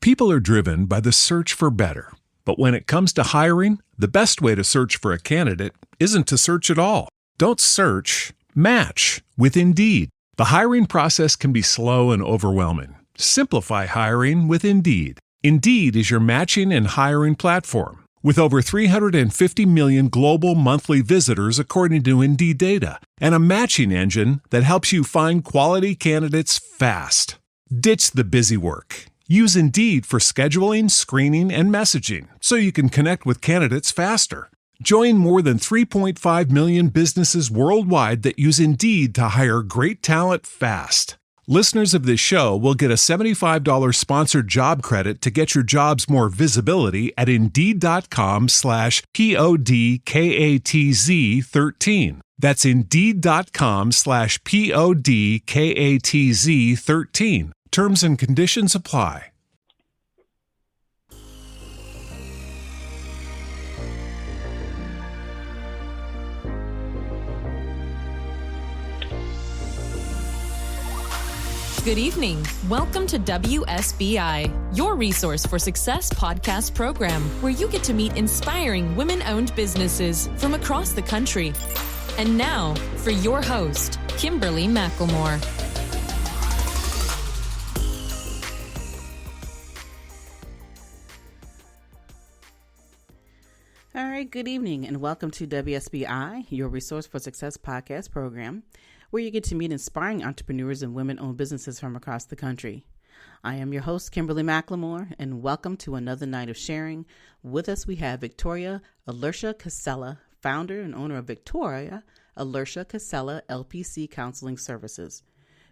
People are driven by the search for better. But when it comes to hiring, the best way to search for a candidate isn't to search at all. Don't search, match with Indeed. The hiring process can be slow and overwhelming. Simplify hiring with Indeed. Indeed is your matching and hiring platform. With over 350 million global monthly visitors according to Indeed data, and a matching engine that helps you find quality candidates fast. Ditch the busy work. Use Indeed for scheduling, screening, and messaging so you can connect with candidates faster. Join more than 3.5 million businesses worldwide that use Indeed to hire great talent fast. Listeners of this show will get a $75 sponsored job credit to get your jobs more visibility at Indeed.com/PODKATZ13. That's Indeed.com/PODKATZ13. Terms and conditions apply. Good evening. Welcome to WSBI, your resource for success podcast program, where you get to meet inspiring women-owned businesses from across the country. And now, for your host, Kimberly McLemore. All right, good evening, and welcome to WSBI, your resource for success podcast program, where you get to meet inspiring entrepreneurs and women-owned businesses from across the country. I am your host, Kimberly McLemore, and welcome to another night of sharing. With us, we have Victoria Alercia-Casella, founder and owner of Victoria Alercia-Casella LPC Counseling Services.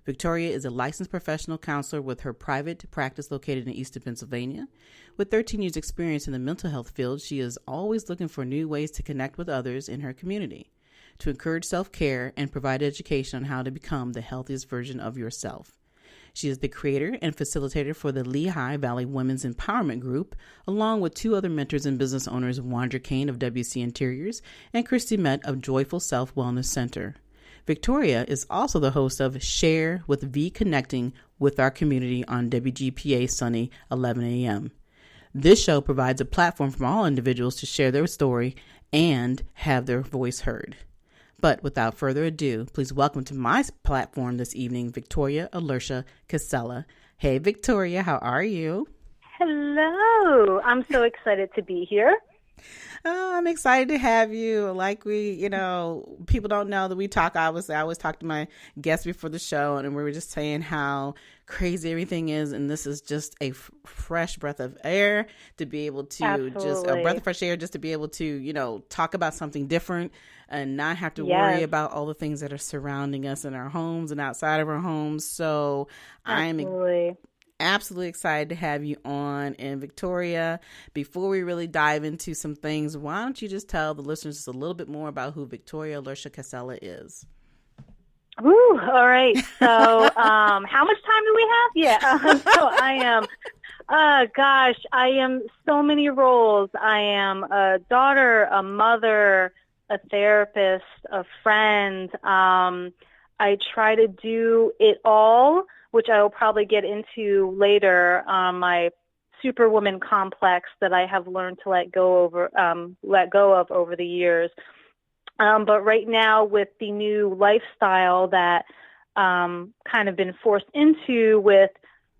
Victoria is a licensed professional counselor with her private practice located in Eastern Pennsylvania. With 13 years' experience in the mental health field, she is always looking for new ways to connect with others in her community, to encourage self-care and provide education on how to become the healthiest version of yourself. She is the creator and facilitator for the Lehigh Valley Women's Empowerment Group, along with two other mentors and business owners, Wandra Cain of WC Interiors and Cristy Mette of Joyful Self Wellness Center. Victoria is also the host of Share with V, connecting with our community on WGPA Sunny 11 a.m. This show provides a platform for all individuals to share their story and have their voice heard. But without further ado, please welcome to my platform this evening, Victoria Alercia-Casella. Hey, Victoria, how are you? Hello. I'm so excited to be here. Oh, I'm excited to have you. Like people don't know that we talk. I always talk to my guests before the show, and we were just saying how crazy everything is. And this is just a fresh breath of air to be able to just a breath of fresh air, just to be able to, talk about something different and not have to worry about all the things that are surrounding us in our homes and outside of our homes. So I'm absolutely excited to have you on. And Victoria, before we really dive into some things, why don't you just tell the listeners just a little bit more about who Victoria Alercia-Casella is? Woo, all right. So how much time do we have? Yeah. So I am so many roles. I am a daughter, a mother, a therapist, a friend. I try to do it all, which I will probably get into later, my superwoman complex that I have learned to let go of over the years. But right now, with the new lifestyle that kind of been forced into with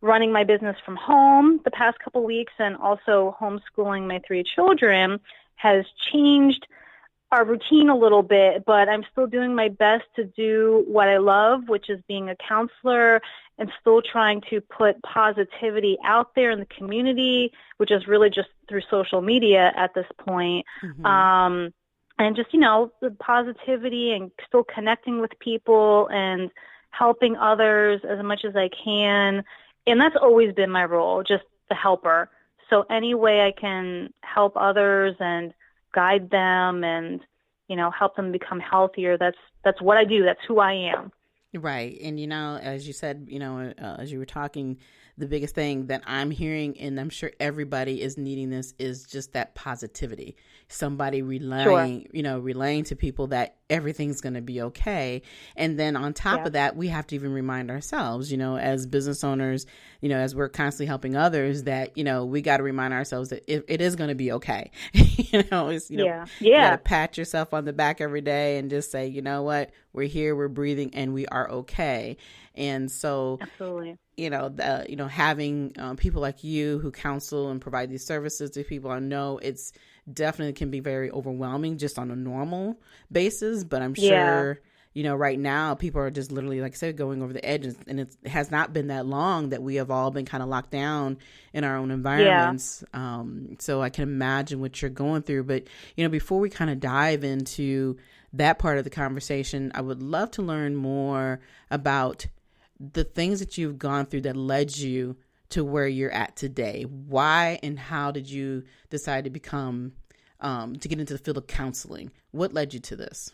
running my business from home the past couple weeks and also homeschooling my three children, has changed our routine a little bit, but I'm still doing my best to do what I love, which is being a counselor, and still trying to put positivity out there in the community, which is really just through social media at this point. Mm-hmm. And just, the positivity and still connecting with people and helping others as much as I can. And that's always been my role, just the helper. So any way I can help others and guide them and, help them become healthier, that's what I do. That's who I am. Right. And, as you said, as you were talking, the biggest thing that I'm hearing, and I'm sure everybody is needing this, is just that positivity. Somebody relaying, relaying to people that everything's going to be okay. And then on top of that, we have to even remind ourselves, as business owners, as we're constantly helping others, that, we got to remind ourselves that it is going to be okay. You got to pat yourself on the back every day and just say, you know what, we're here, we're breathing, and we are okay. And so, absolutely, having people like you who counsel and provide these services to people, I know it's definitely can be very overwhelming just on a normal basis, but I'm sure, right now people are just literally, like I said, going over the edge, and it has not been that long that we have all been kind of locked down in our own environments. So I can imagine what you're going through. But, before we kind of dive into that part of the conversation, I would love to learn more about the things that you've gone through that led you to where you're at today. Why and how did you decide to become, to get into the field of counseling? What led you to this?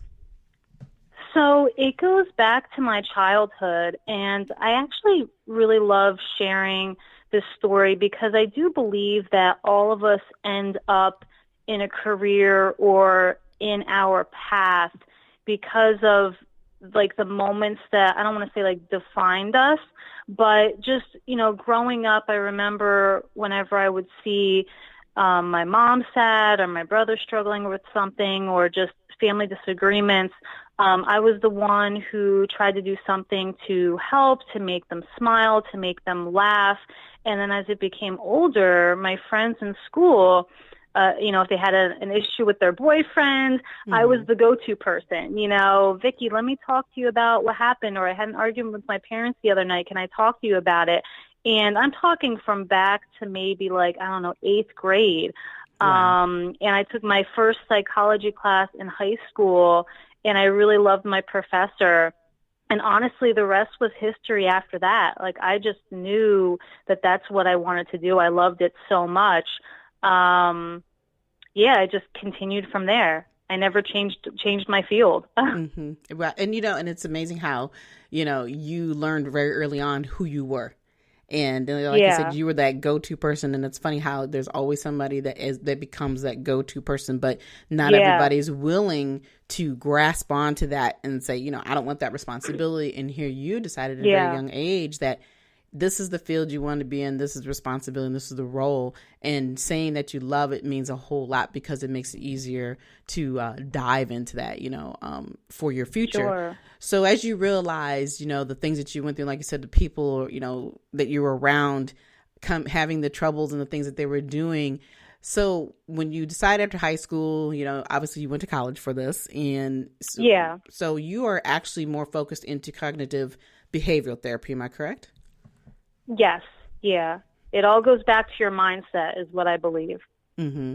So it goes back to my childhood, and I actually really love sharing this story because I do believe that all of us end up in a career or in our path because of like the moments that, I don't want to say like defined us, but just, growing up, I remember whenever I would see my mom sad or my brother struggling with something or just family disagreements, I was the one who tried to do something to help, to make them smile, to make them laugh. And then as it became older, my friends in school, if they had an issue with their boyfriend, I was the go-to person. Vicky, let me talk to you about what happened, or I had an argument with my parents the other night. Can I talk to you about it? And I'm talking from back to maybe 8th grade. Wow. And I took my first psychology class in high school, and I really loved my professor. And honestly, the rest was history after that. I just knew that that's what I wanted to do. I loved it so much. I just continued from there. I never changed my field. Mm-hmm. Right. And, and it's amazing how, you learned very early on who you were. And like I said, you were that go-to person. And it's funny how there's always somebody that becomes that go-to person, but not everybody's willing to grasp onto that and say, I don't want that responsibility. And here you decided at a very young age that this is the field you want to be in. This is responsibility. And this is the role. And saying that you love it means a whole lot because it makes it easier to dive into that, for your future. Sure. So as you realize, the things that you went through, like you said, the people, that you were around having the troubles and the things that they were doing. So when you decided after high school, obviously you went to college for this. And so you are actually more focused into cognitive behavioral therapy. Am I correct? Yes. Yeah. It all goes back to your mindset is what I believe. Mm-hmm.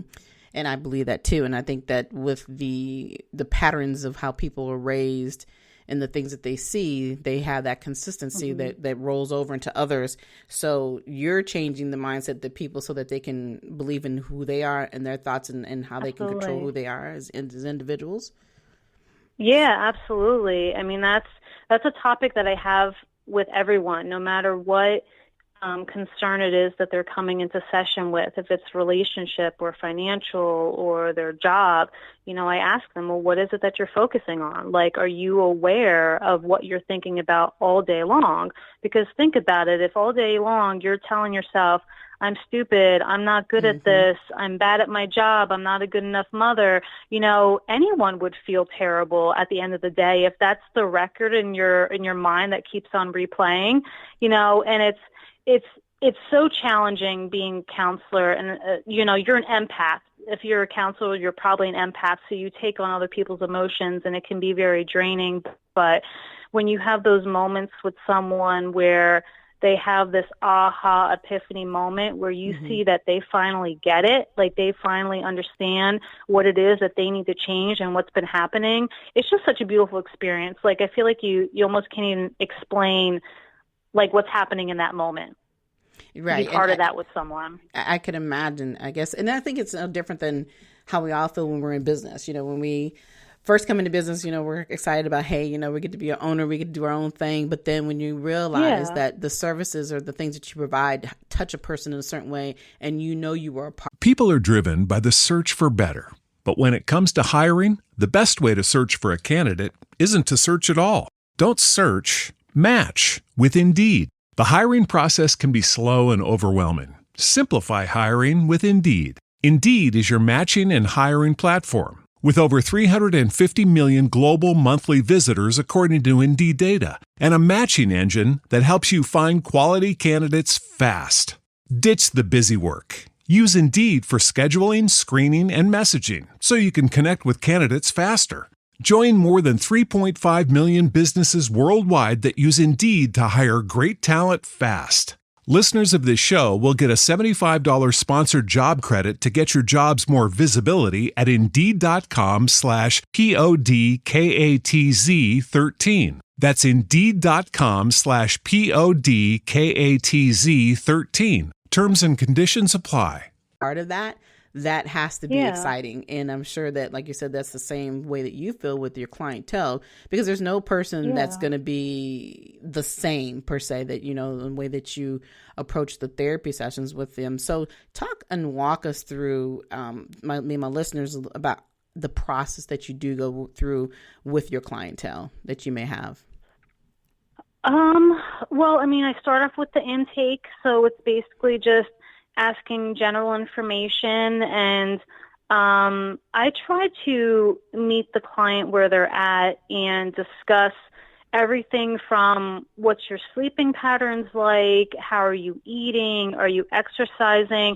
And I believe that too. And I think that with the patterns of how people are raised and the things that they see, they have that consistency that rolls over into others. So you're changing the mindset that people so that they can believe in who they are and their thoughts and how they can control who they are as individuals. Yeah, absolutely. I mean, that's a topic that I have with everyone, no matter what concern it is that they're coming into session with, if it's relationship or financial or their job. I ask them, well, what is it that you're focusing on? Are you aware of what you're thinking about all day long? Because think about it, if all day long you're telling yourself, I'm stupid, I'm not good at this, I'm bad at my job, I'm not a good enough mother, anyone would feel terrible at the end of the day if that's the record in your mind that keeps on replaying, and it's so challenging being a counselor, and you're an empath. If you're a counselor, you're probably an empath, so you take on other people's emotions, and it can be very draining. But when you have those moments with someone where they have this aha epiphany moment where you see that they finally get it, they finally understand what it is that they need to change and what's been happening, it's just such a beautiful experience. I feel like you almost can't even explain what's happening in that moment. Right. Be part of that with someone. I can imagine, I guess. And I think it's no different than how we all feel when we're in business. When we first come into business, we're excited about, hey, we get to be an owner, we get to do our own thing. But then when you realize that the services or the things that you provide touch a person in a certain way, and you are a part. People are driven by the search for better. But when it comes to hiring, the best way to search for a candidate isn't to search at all. Don't search, match with Indeed. The hiring process can be slow and overwhelming. Simplify hiring with Indeed. Indeed is your matching and hiring platform. With over 350 million global monthly visitors according to Indeed data, and a matching engine that helps you find quality candidates fast. Ditch the busy work. Use Indeed for scheduling, screening, and messaging so you can connect with candidates faster. Join more than 3.5 million businesses worldwide that use Indeed to hire great talent fast. Listeners of this show will get a $75 sponsored job credit to get your jobs more visibility at Indeed.com/PODKATZ13. That's Indeed.com/PODKATZ13. Terms and conditions apply. Part of that has to be exciting. And I'm sure that, like you said, that's the same way that you feel with your clientele, because there's no person that's going to be the same per se, that, the way that you approach the therapy sessions with them. So talk and walk us through, my listeners, about the process that you do go through with your clientele that you may have. Well, I start off with the intake. So it's basically just asking general information, and I try to meet the client where they're at and discuss everything from what's your sleeping patterns like, how are you eating, are you exercising.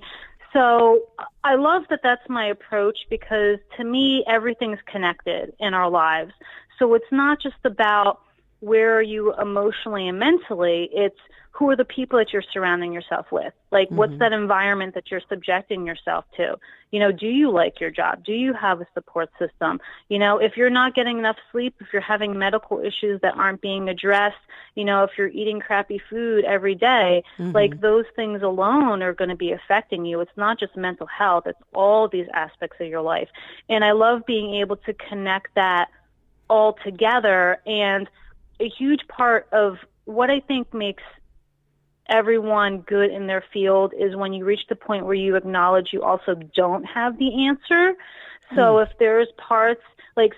So I love that that's my approach, because to me, everything's connected in our lives. So it's not just about where are you emotionally and mentally, it's who are the people that you're surrounding yourself with? Like, what's that environment that you're subjecting yourself to? Do you like your job? Do you have a support system? If you're not getting enough sleep, if you're having medical issues that aren't being addressed, if you're eating crappy food every day, like, those things alone are going to be affecting you. It's not just mental health. It's all these aspects of your life. And I love being able to connect that all together. And a huge part of what I think makes everyone good in their field is when you reach the point where you acknowledge you also don't have the answer. So if there's parts,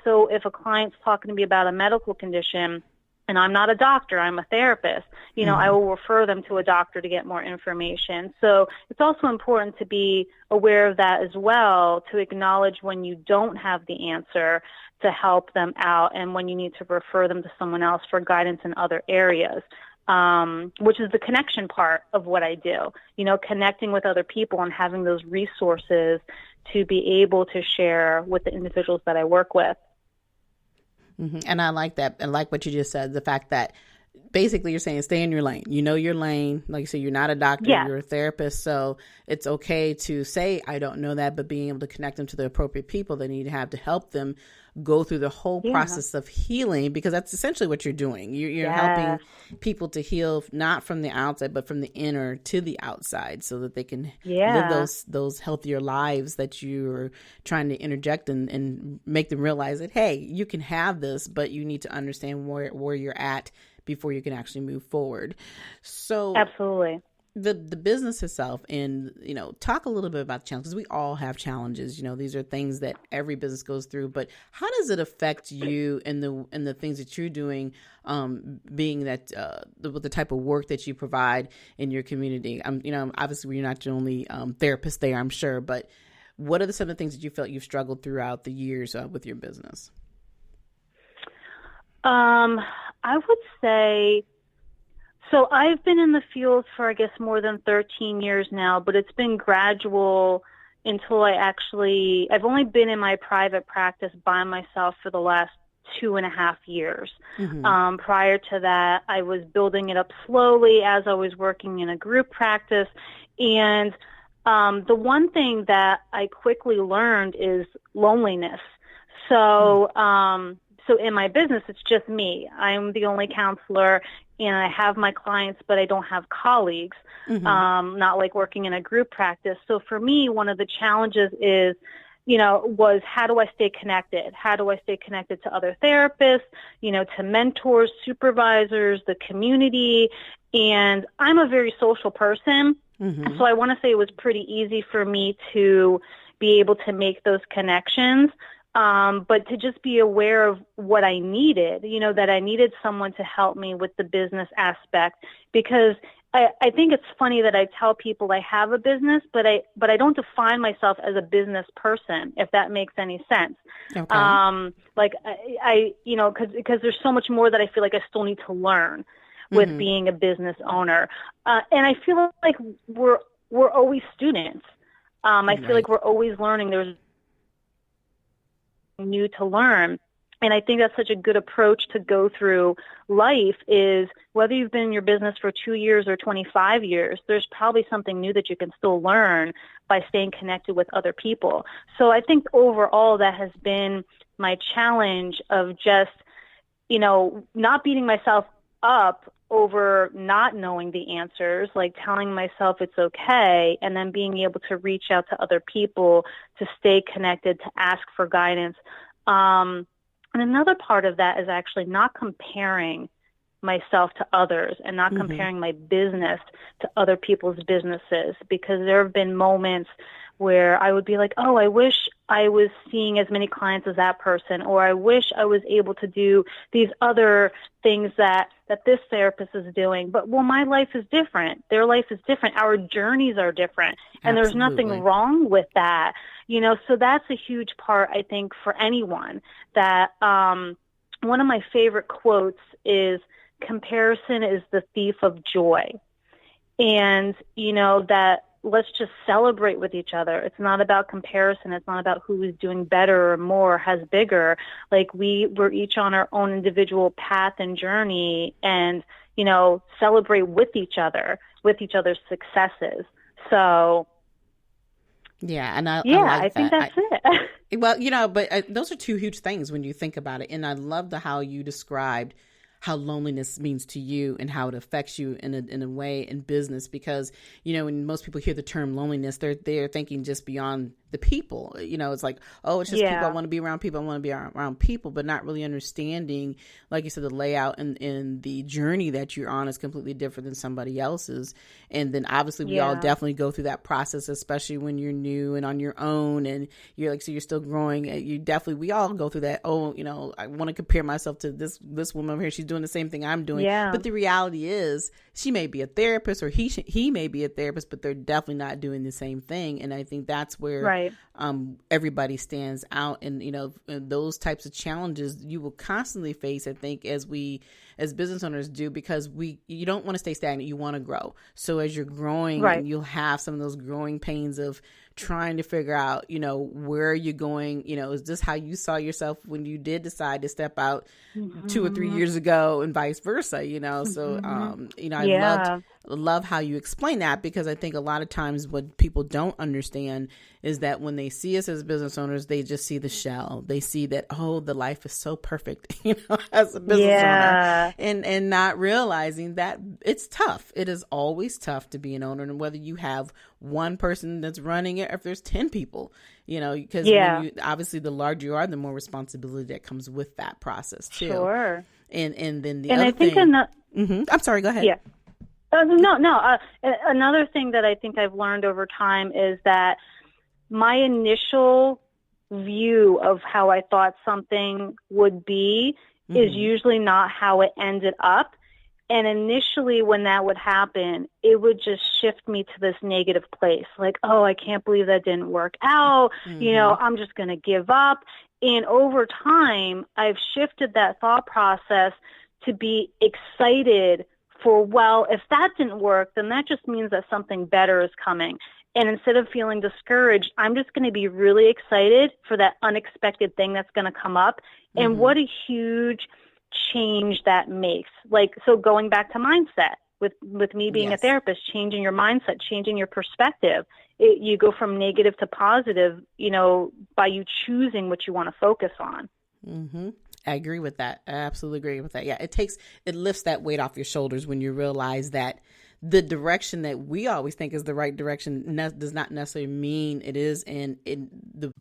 so if a client's talking to me about a medical condition, and I'm not a doctor, I'm a therapist, I will refer them to a doctor to get more information. So it's also important to be aware of that as well, to acknowledge when you don't have the answer, to help them out, and when you need to refer them to someone else for guidance in other areas, which is the connection part of what I do, connecting with other people and having those resources to be able to share with the individuals that I work with. And I like that. And like what you just said, the fact that basically you're saying stay in your lane. You know your lane. Like you said, you're not a doctor, you're a therapist. So it's okay to say, I don't know that, but being able to connect them to the appropriate people that need to have to help them go through the whole process of healing, because that's essentially what you're doing. You're helping people to heal, not from the outside, but from the inner to the outside, so that they can live those healthier lives that you're trying to interject and make them realize that, hey, you can have this, but you need to understand where you're at before you can actually move forward. So absolutely. The business itself, and talk a little bit about the challenges. We all have challenges. These are things that every business goes through. But how does it affect you and the things that you're doing, being that with the type of work that you provide in your community? Obviously you're not the only therapist there, I'm sure. But what are some of the things that you felt you've struggled throughout the years with your business? I would say. So I've been in the field for, I guess, more than 13 years now, but it's been gradual until I've only been in my private practice by myself for the last 2.5 years. Prior to that, I was building it up slowly as I was working in a group practice. And the one thing that I quickly learned is loneliness. So, so in my business, it's just me. I'm the only counselor, and I have my clients, but I don't have colleagues, not like working in a group practice. So for me, one of the challenges is was how do I stay connected? How do I stay connected to other therapists, to mentors, supervisors, the community? And I'm a very social person. Mm-hmm. So I want to say it was pretty easy for me to be able to make those connections. But to just be aware of what I needed, that I needed someone to help me with the business aspect, because I think it's funny that I tell people I have a business, but I don't define myself as a business person, if that makes any sense. Okay. Because there's so much more that I feel like I still need to learn with mm-hmm. being a business owner. And I feel like we're always students. I feel like we're always learning. There's new to learn. And I think that's such a good approach to go through life, is whether you've been in your business for 2 years or 25 years, there's probably something new that you can still learn by staying connected with other people. So I think overall that has been my challenge of just, not beating myself up over not knowing the answers, like telling myself it's okay, and then being able to reach out to other people to stay connected, to ask for guidance. And another part of that is actually not comparing myself to others and not mm-hmm. comparing my business to other people's businesses, because there have been moments where I would be like, oh, I wish I was seeing as many clients as that person, or I wish I was able to do these other things that this therapist is doing. But, well, my life is different. Their life is different. Our journeys are different. And Absolutely. There's nothing wrong with that. So that's a huge part, I think, for anyone. That one of my favorite quotes is, comparison is the thief of joy. And, that let's just celebrate with each other. It's not about comparison. It's not about who is doing better or more, has bigger. Like we're each on our own individual path and journey, and, celebrate with each other, with each other's successes. So yeah, and I like think that's it. Well, but those are two huge things when you think about it. And I love how you described how loneliness means to you and how it affects you in a way in business, because, when most people hear the term loneliness, they're thinking just beyond the people. It's like, oh, it's just people. I want to be around people. I want to be around people, but not really understanding, like you said, the layout and the journey that you're on is completely different than somebody else's. And then obviously we all definitely go through that process, especially when you're new and on your own and you're you're still growing. We all go through that. Oh, I want to compare myself to this woman over here. She's doing the same thing I'm doing. Yeah. But the reality is she may be a therapist, or he may be a therapist, but they're definitely not doing the same thing. And I think that's where everybody stands out. And, those types of challenges you will constantly face, I think, as business owners do, because you don't want to stay stagnant. You want to grow. So as you're growing, you'll have some of those growing pains of trying to figure out, where are you going? Is this how you saw yourself when you did decide to step out mm-hmm. 2 or 3 years ago, and vice versa, So, mm-hmm. I love how you explain that, because I think a lot of times what people don't understand is that when they see us as business owners, they just see the shell. They see that, oh, the life is so perfect, as a business owner, and not realizing that it's tough. It is always tough to be an owner, and whether you have one person that's running it, or if there's 10 people, because obviously the larger you are, the more responsibility that comes with that process too. Sure. And then the other thing. Mm-hmm. I'm sorry. Go ahead. Yeah. No. Another thing that I think I've learned over time is that my initial view of how I thought something would be mm-hmm. is usually not how it ended up. And initially when that would happen, it would just shift me to this negative place. Like, oh, I can't believe that didn't work out. Mm-hmm. I'm just going to give up. And over time, I've shifted that thought process to be excited for, well, if that didn't work, then that just means that something better is coming. And instead of feeling discouraged, I'm just going to be really excited for that unexpected thing that's going to come up. Mm-hmm. And what a huge change that makes. So going back to mindset, with me being a therapist, changing your mindset, changing your perspective, you go from negative to positive, by you choosing what you want to focus on. Mm-hmm. I agree with that. I absolutely agree with that. Yeah, it lifts that weight off your shoulders when you realize that the direction that we always think is the right direction does not necessarily mean it is, and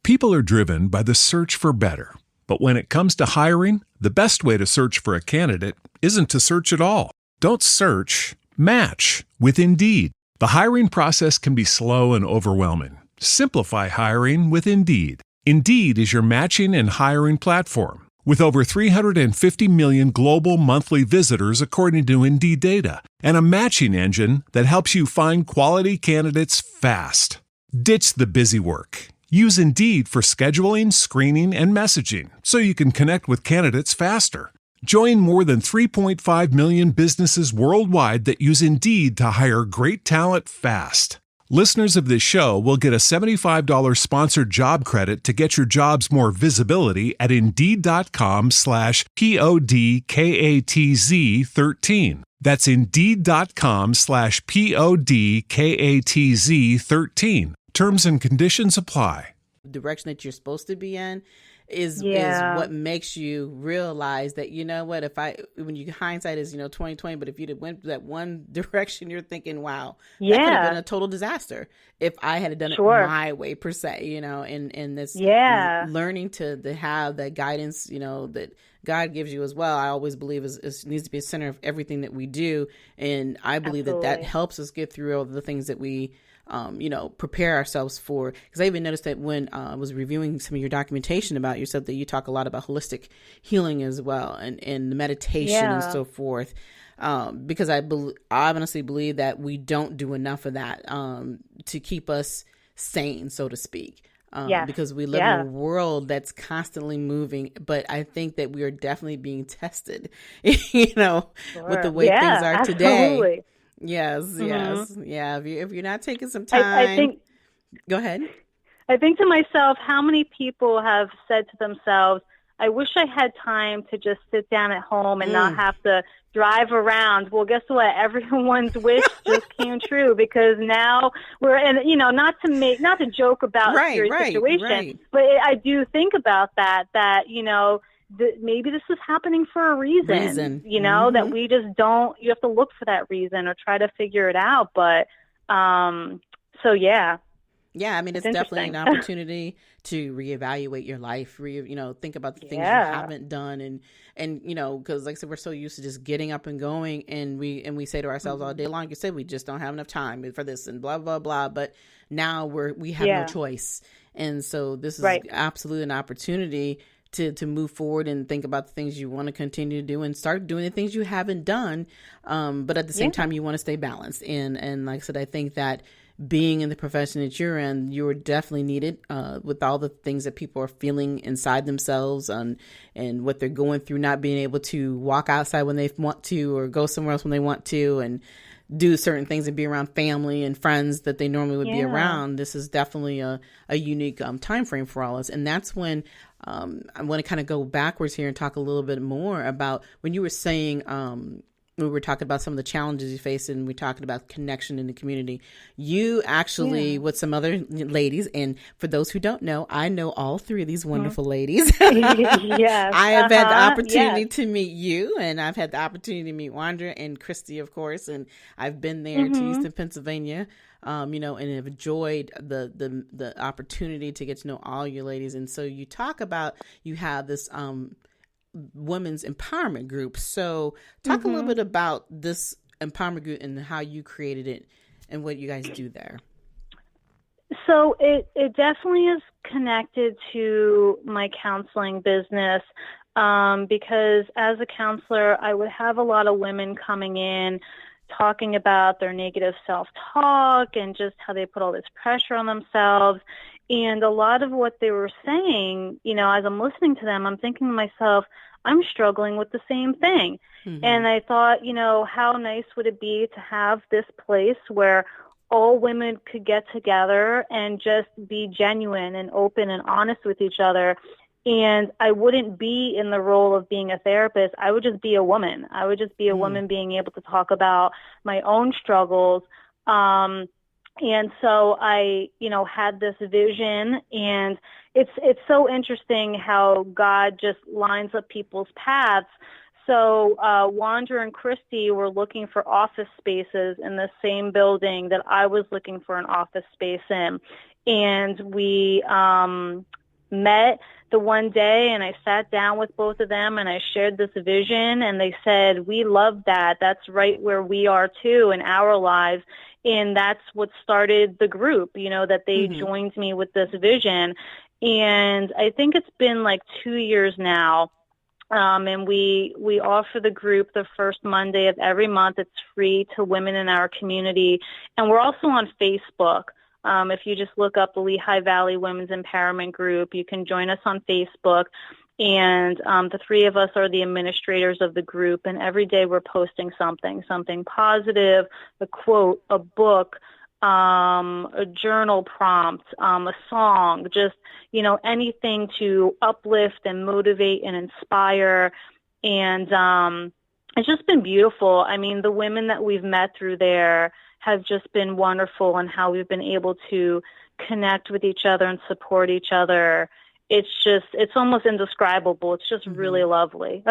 People are driven by the search for better. But when it comes to hiring, the best way to search for a candidate isn't to search at all. Don't search, match with Indeed. The hiring process can be slow and overwhelming. Simplify hiring with Indeed. Indeed is your matching and hiring platform. With over 350 million global monthly visitors according to Indeed data, and a matching engine that helps you find quality candidates fast. Ditch the busy work. Use Indeed for scheduling, screening, and messaging so you can connect with candidates faster. Join more than 3.5 million businesses worldwide that use Indeed to hire great talent fast. Listeners of this show will get a $75 sponsored job credit to get your jobs more visibility at Indeed.com/PODKATZ13. That's Indeed.com/PODKATZ13. Terms and conditions apply. Direction that you're supposed to be in is what makes you realize that, you know what, when you hindsight is, 2020, but if you'd have went that one direction, you're thinking, wow, that could have been a total disaster if I had done it my way per se, and this learning to have that guidance, that God gives you as well. I always believe is needs to be a center of everything that we do. And I believe that helps us get through all the things that we prepare ourselves for. Because I even noticed that when I was reviewing some of your documentation about yourself, that you talk a lot about holistic healing as well, and meditation and so forth. Because I honestly believe that we don't do enough of that to keep us sane, so to speak. Because we live in a world that's constantly moving, but I think that we are definitely being tested, with the way things are today. Yes. Yeah. If you're not taking some time, I think, go ahead. I think to myself, how many people have said to themselves, I wish I had time to just sit down at home and not have to drive around. Well, guess what? Everyone's wish just came true, because now we're in, not to joke about a serious situation, but I do think about that, maybe this is happening for a reason. That we just don't, you have to look for that reason or try to figure it out. But, Yeah, I mean, it's definitely an opportunity to reevaluate your life, think about the things you haven't done. And because like I said, we're so used to just getting up and going, and we say to ourselves all day long, you said, we just don't have enough time for this and blah, blah, blah. But now we have no choice. And so this is absolutely an opportunity to move forward and think about the things you want to continue to do and start doing the things you haven't done. But at the same time, you want to stay balanced. And like I said, I think that being in the profession that you're in, you're definitely needed with all the things that people are feeling inside themselves and what they're going through, not being able to walk outside when they want to or go somewhere else when they want to and do certain things and be around family and friends that they normally would be around. This is definitely a unique time frame for all of us. And that's when I want to kind of go backwards here and talk a little bit more about when you were saying we were talking about some of the challenges you face, and we talking about connection in the community. You actually, with some other ladies, and for those who don't know, I know all three of these wonderful ladies. Yes, I have had the opportunity to meet you, and I've had the opportunity to meet Wandra and Cristy, of course, and I've been there to Easton, Pennsylvania, and have enjoyed the opportunity to get to know all your ladies. And so you talk about, you have this women's empowerment group. So talk a little bit about this empowerment group and how you created it and what you guys do there. So it definitely is connected to my counseling business, because as a counselor, I would have a lot of women coming in talking about their negative self-talk and just how they put all this pressure on themselves. And a lot of what they were saying, as I'm listening to them, I'm thinking to myself, I'm struggling with the same thing. And I thought, how nice would it be to have this place where all women could get together and just be genuine and open and honest with each other. And I wouldn't be in the role of being a therapist. I would just be a woman. I would just be a woman being able to talk about my own struggles. And so I, had this vision, and it's so interesting how God just lines up people's paths. So Wandra and Cristy were looking for office spaces in the same building that I was looking for an office space in. And we met the one day, and I sat down with both of them and I shared this vision, and they said, we love that. That's right where we are too in our lives. And that's what started the group, that they joined me with this vision. And I think it's been like 2 years now. And we offer the group the first Monday of every month. It's free to women in our community. And we're also on Facebook. If you just look up the Lehigh Valley Women's Empowerment Group, you can join us on Facebook. And the three of us are the administrators of the group. And every day we're posting something positive, a quote, a book, a journal prompt, a song, just, anything to uplift and motivate and inspire. And it's just been beautiful. I mean, the women that we've met through there have just been wonderful, and how we've been able to connect with each other and support each other. It's almost indescribable. It's just really lovely.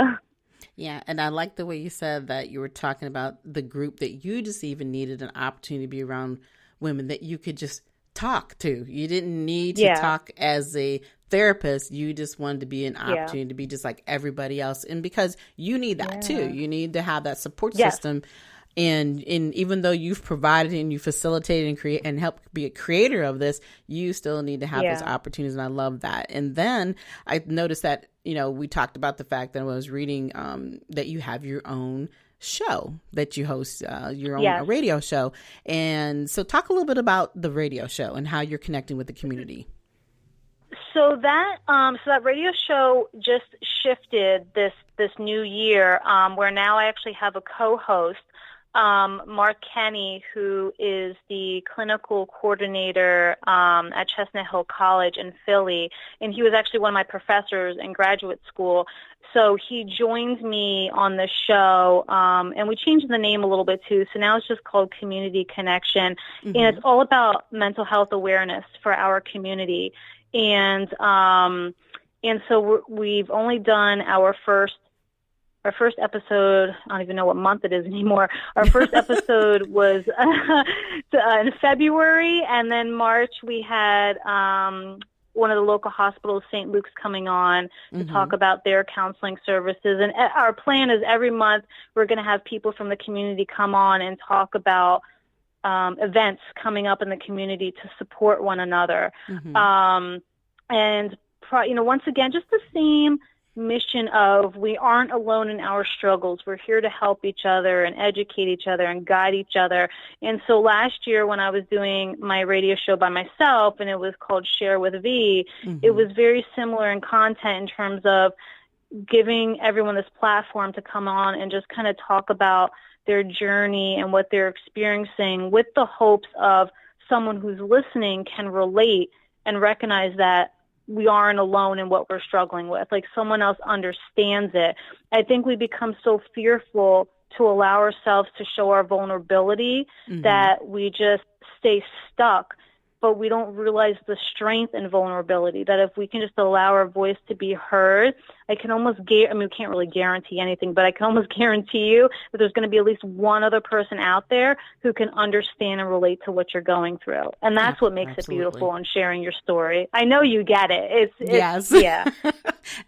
Yeah, and I like the way you said that you were talking about the group, that you just even needed an opportunity to be around women that you could just talk to. You didn't need to talk as a therapist. You just wanted to be an opportunity to be just like everybody else. And because you need that too. You need to have that support system. And even though you've provided and you facilitated and create and helped be a creator of this, you still need to have those opportunities. And I love that. And then I noticed that, we talked about the fact that I was reading that you have your own show that you host, your own radio show. And so talk a little bit about the radio show and how you're connecting with the community. So that radio show just shifted this new year, where now I actually have a co-host, Mark Kenny, who is the clinical coordinator at Chestnut Hill College in Philly, and he was actually one of my professors in graduate school. So he joined me on the show, and we changed the name a little bit too. So now it's just called Community Connection, and it's all about mental health awareness for our community. And so we've only done our first episode. I don't even know what month it is anymore. Our first episode was in February, and then March we had one of the local hospitals, St. Luke's, coming on to talk about their counseling services. And our plan is every month we're going to have people from the community come on and talk about events coming up in the community to support one another. Once again, just the same mission of we aren't alone in our struggles. We're here to help each other and educate each other and guide each other. And so last year when I was doing my radio show by myself, and it was called Share with V, it was very similar in content in terms of giving everyone this platform to come on and just kind of talk about their journey and what they're experiencing, with the hopes of someone who's listening can relate and recognize that we aren't alone in what we're struggling with. Like, someone else understands it. I think we become so fearful to allow ourselves to show our vulnerability that we just stay stuck, but we don't realize the strength and vulnerability, that if we can just allow our voice to be heard, I can almost we can't really guarantee anything, but I can almost guarantee you that there's going to be at least one other person out there who can understand and relate to what you're going through. And that's what makes it beautiful in sharing your story. I know you get it. Yes. Yeah.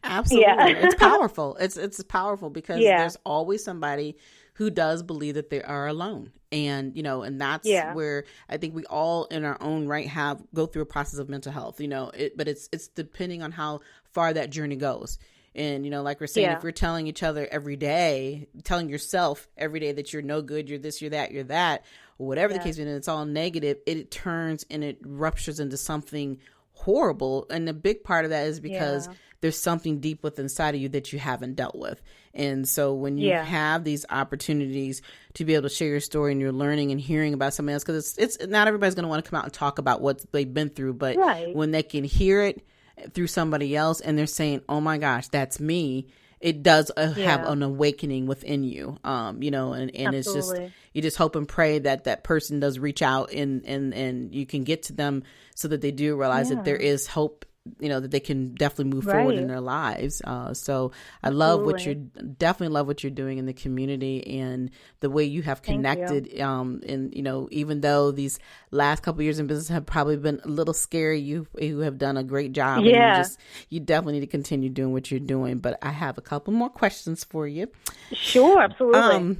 Absolutely. Yeah. It's powerful. It's powerful because there's always somebody who does believe that they are alone. And, and that's where I think we all in our own right go through a process of mental health, but it's depending on how far that journey goes. And, like we're saying, if we're telling each other every day, telling yourself every day that you're no good, you're this, you're that, or whatever the case, and it's all negative, it turns and it ruptures into something horrible. And the big part of that is because there's something deep within inside of you that you haven't dealt with. And so when you have these opportunities to be able to share your story and you're learning and hearing about something else, because it's not everybody's going to want to come out and talk about what they've been through, but when they can hear it through somebody else and they're saying, oh my gosh, that's me, it does have an awakening within you, and it's just, you just hope and pray that that person does reach out and you can get to them so that they do realize that there is hope that they can definitely move forward in their lives. So I definitely love what you're doing in the community and the way you have connected. And, even though these last couple of years in business have probably been a little scary, you have done a great job. Yeah. And you definitely need to continue doing what you're doing. But I have a couple more questions for you. Sure, absolutely.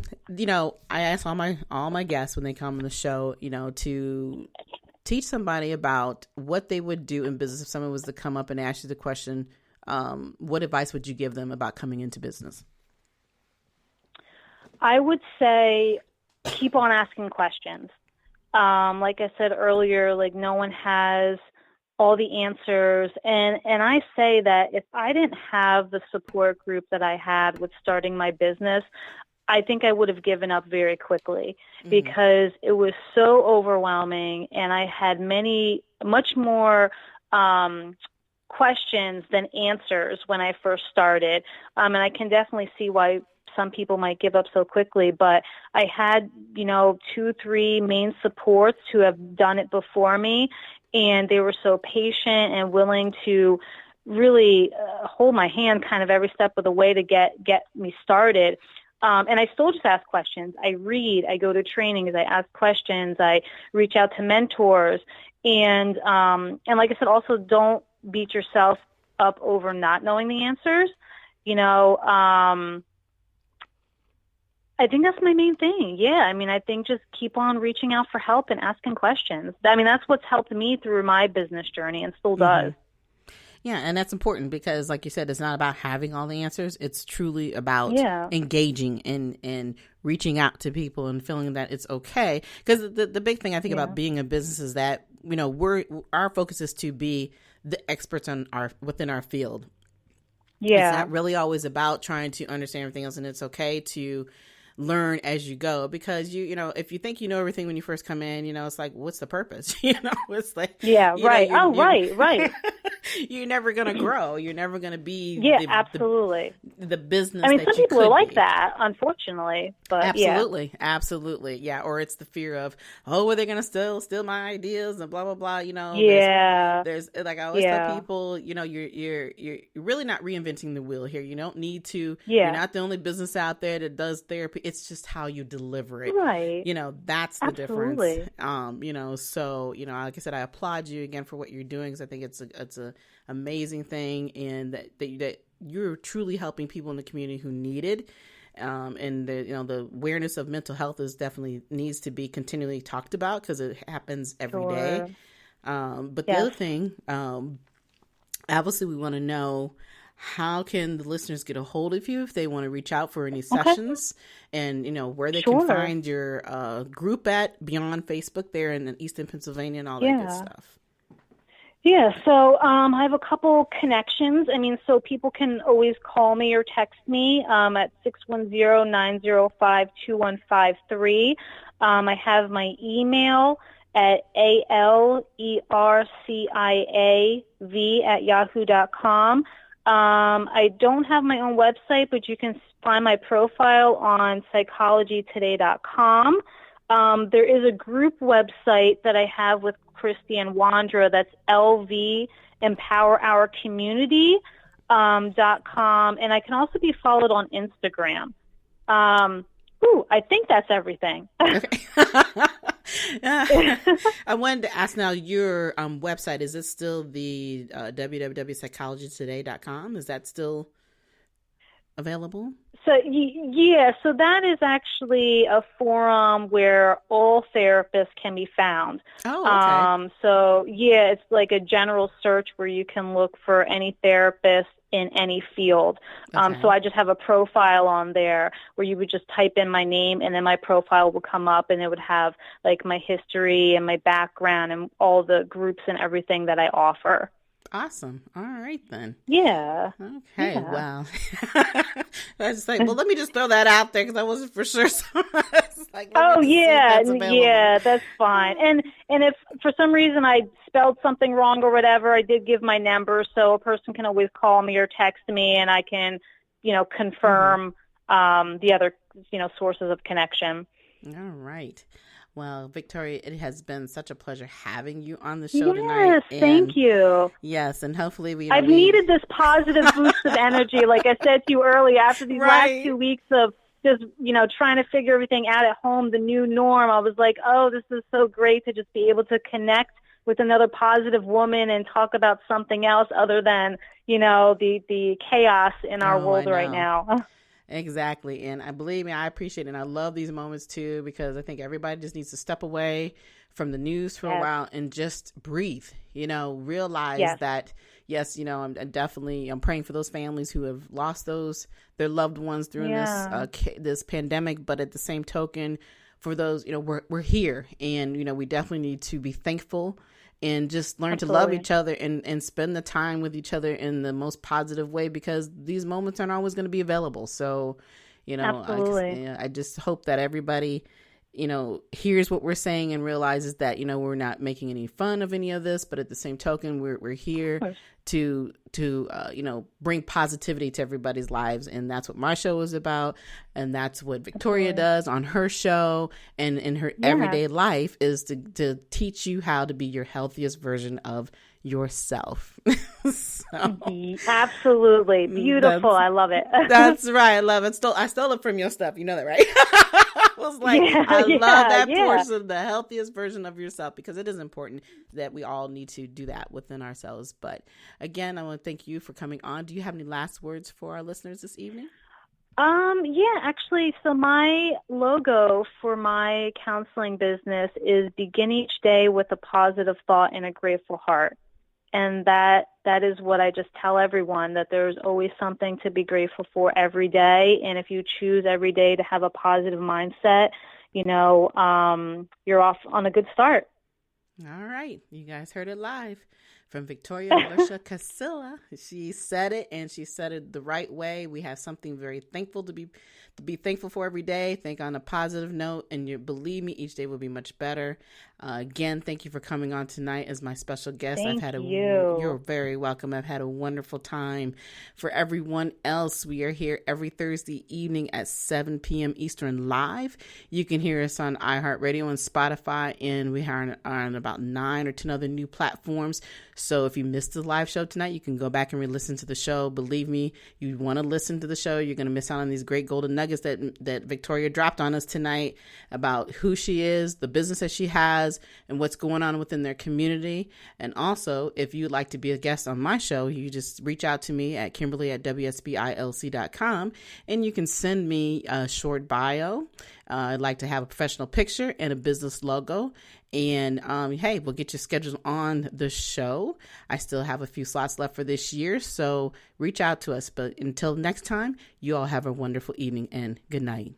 I ask all my guests when they come on the show, to teach somebody about what they would do in business if someone was to come up and ask you the question, what advice would you give them about coming into business? I would say keep on asking questions. Like I said earlier, like no one has all the answers. And I say that if I didn't have the support group that I had with starting my business, I think I would have given up very quickly because it was so overwhelming and I had much more questions than answers when I first started. And I can definitely see why some people might give up so quickly, but I had, 2-3 main supports who have done it before me, and they were so patient and willing to really hold my hand kind of every step of the way to get me started. And I still just ask questions. I read, I go to trainings, I ask questions, I reach out to mentors. And like I said, also don't beat yourself up over not knowing the answers. I think that's my main thing. Yeah. I think just keep on reaching out for help and asking questions. That's what's helped me through my business journey and still does. Yeah, and that's important because, like you said, it's not about having all the answers. It's truly about engaging and reaching out to people and feeling that it's okay. Because the big thing I think about being a business is that our focus is to be the experts within our field. Yeah, it's not really always about trying to understand everything else, and it's okay to learn as you go, because if you think you know everything when you first come in, it's like, what's the purpose? It's like, right. You're never going to grow. You're never going to be absolutely the business. Some people are like that, unfortunately, but absolutely. Yeah. Or it's the fear of, are they going to steal my ideas and blah, blah, blah. There's like I always tell people, you're really not reinventing the wheel here. You don't need to, you're not the only business out there that does therapy. It's just how you deliver it. Right. That's the difference. So, like I said, I applaud you again for what you're doing, because I think it's a amazing thing, and that you're truly helping people in the community who need it. And the awareness of mental health needs to be continually talked about, because it happens every day. But the other thing, obviously we want to know, how can the listeners get a hold of you if they want to reach out for any sessions, and where they can find your group at beyond Facebook there in Easton, Pennsylvania, and all that good stuff? Yeah, so I have a couple connections. So people can always call me or text me at 610-905-2153. I have my email at alerciav@yahoo.com. I don't have my own website, but you can find my profile on psychologytoday.com. There is a group website that I have with Cristy and Wandra. That's lvemowerourcommunity.com. And I can also be followed on Instagram. I think that's everything. Okay. I wanted to ask now, your website, is it still the www.psychologytoday.com? Is that still available? So that is actually a forum where all therapists can be found. Oh, okay. It's like a general search where you can look for any therapist in any field. Okay. So I just have a profile on there where you would just type in my name, and then my profile will come up, and it would have like my history and my background and all the groups and everything that I offer. Awesome. All right, then. Yeah. Okay. Yeah. Wow. I was like, let me just throw that out there because I wasn't for sure. So that's fine. And if for some reason I spelled something wrong or whatever, I did give my number, so a person can always call me or text me, and I can, confirm the other, sources of connection. All right. Well, Victoria, it has been such a pleasure having you on the show tonight. Yes, thank you. Yes, and hopefully I've needed this positive boost of energy, like I said to you earlier, after these last 2 weeks of just, trying to figure everything out at home, the new norm. I was like, oh, this is so great to just be able to connect with another positive woman and talk about something else other than, the chaos in our world right now. Exactly. And I appreciate it. And I love these moments too, because I think everybody just needs to step away from the news for a while and just breathe, realize that, yes, I'm praying for those families who have lost their loved ones during this pandemic. But at the same token, for those, we're here, and, we definitely need to be thankful and just learn to love each other and spend the time with each other in the most positive way, because these moments aren't always going to be available. So, I just hope that everybody, hears what we're saying and realizes that, we're not making any fun of any of this, but at the same token, we're here to bring positivity to everybody's lives. And that's what my show is about. And that's what Victoria does on her show and in her everyday life, is to teach you how to be your healthiest version of yourself. Absolutely. Beautiful. I love it. That's right. I love it. I stole it from your stuff. You know that, right? I was like, I love that portion, the healthiest version of yourself, because it is important that we all need to do that within ourselves. But again, I want to thank you for coming on. Do you have any last words for our listeners this evening? Actually, so my logo for my counseling business is begin each day with a positive thought and a grateful heart. And that is what I just tell everyone, that there's always something to be grateful for every day. And if you choose every day to have a positive mindset, you're off on a good start. All right. You guys heard it live from Victoria Alercia-Casella. She said it, and she said it the right way. We have something very thankful to be thankful for every day. Think on a positive note, and believe me, each day will be much better. Again, thank you for coming on tonight as my special guest. You're very welcome. I've had a wonderful time. For everyone else, we are here every Thursday evening at 7 p.m. Eastern live. You can hear us on iHeartRadio and Spotify, and we are on about 9 or 10 other new platforms. So if you missed the live show tonight, you can go back and re-listen to the show. Believe me, you want to listen to the show. You're going to miss out on these great golden nuggets that Victoria dropped on us tonight about who she is, the business that she has, and what's going on within their community. And also, if you'd like to be a guest on my show, you just reach out to me at Kimberly@WSBILC.com, and you can send me a short bio. I'd like to have a professional picture and a business logo. And hey, we'll get you scheduled on the show. I still have a few slots left for this year, so reach out to us. But until next time, you all have a wonderful evening, and good night.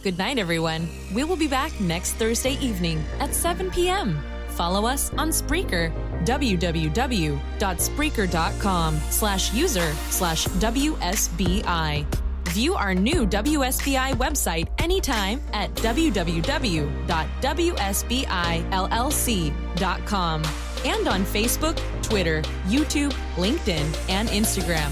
Good night, everyone. We will be back next Thursday evening at 7 p.m. Follow us on Spreaker, www.spreaker.com/user/WSBI. View our new WSBI website anytime at www.wsbillc.com and on Facebook, Twitter, YouTube, LinkedIn, and Instagram.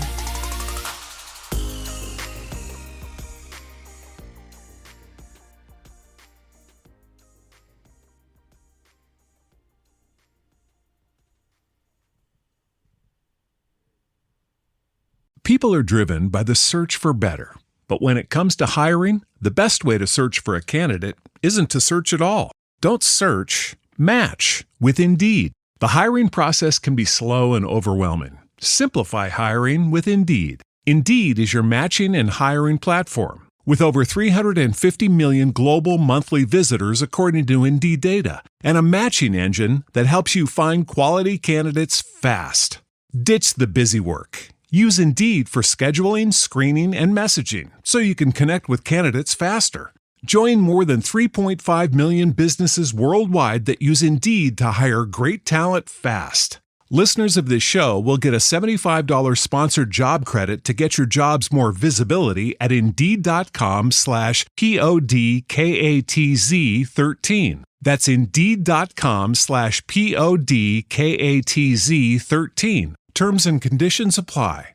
People are driven by the search for better. But when it comes to hiring, the best way to search for a candidate isn't to search at all. Don't search, match with Indeed. The hiring process can be slow and overwhelming. Simplify hiring with Indeed. Indeed is your matching and hiring platform. With over 350 million global monthly visitors according to Indeed data, and a matching engine that helps you find quality candidates fast. Ditch the busy work. Use Indeed for scheduling, screening, and messaging so you can connect with candidates faster. Join more than 3.5 million businesses worldwide that use Indeed to hire great talent fast. Listeners of this show will get a $75 sponsored job credit to get your jobs more visibility at Indeed.com/PODKATZ13. That's Indeed.com/PODKATZ13. Terms and conditions apply.